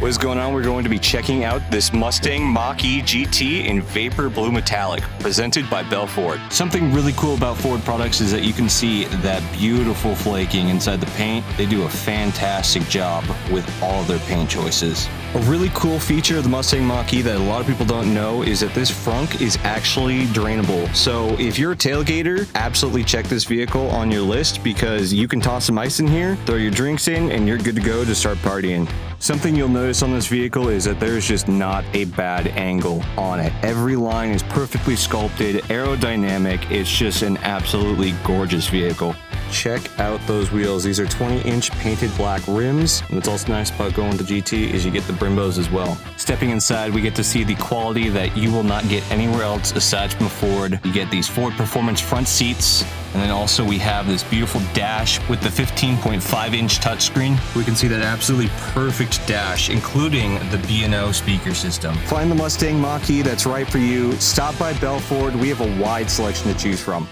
What is going on? We're going to be checking out this Mustang Mach-E GT in Vapor Blue Metallic, presented by Bell Ford. Something really cool about Ford products is that you can see that beautiful flaking inside the paint. They do a fantastic job with all of their paint choices. A really cool feature of the Mustang Mach-E that a lot of people don't know is that this frunk is actually drainable. So if you're a tailgater, absolutely check this vehicle on your list because you can toss some ice in here, throw your drinks in, and you're good to go to start partying. Something you'll notice on this vehicle is that there's just not a bad angle on it. Every line is perfectly sculpted, aerodynamic. It's just an absolutely gorgeous vehicle. Check out those wheels. These are 20-inch painted black rims. And what's also nice about going to GT is you get the Brimbos as well. Stepping inside, we get to see the quality that you will not get anywhere else aside from Ford. You get these Ford Performance front seats. And then also we have this beautiful dash with the 15.5-inch touchscreen. We can see that absolutely perfect dash, including the B&O speaker system. Find the Mustang Mach-E that's right for you. Stop by Bell Ford. We have a wide selection to choose from.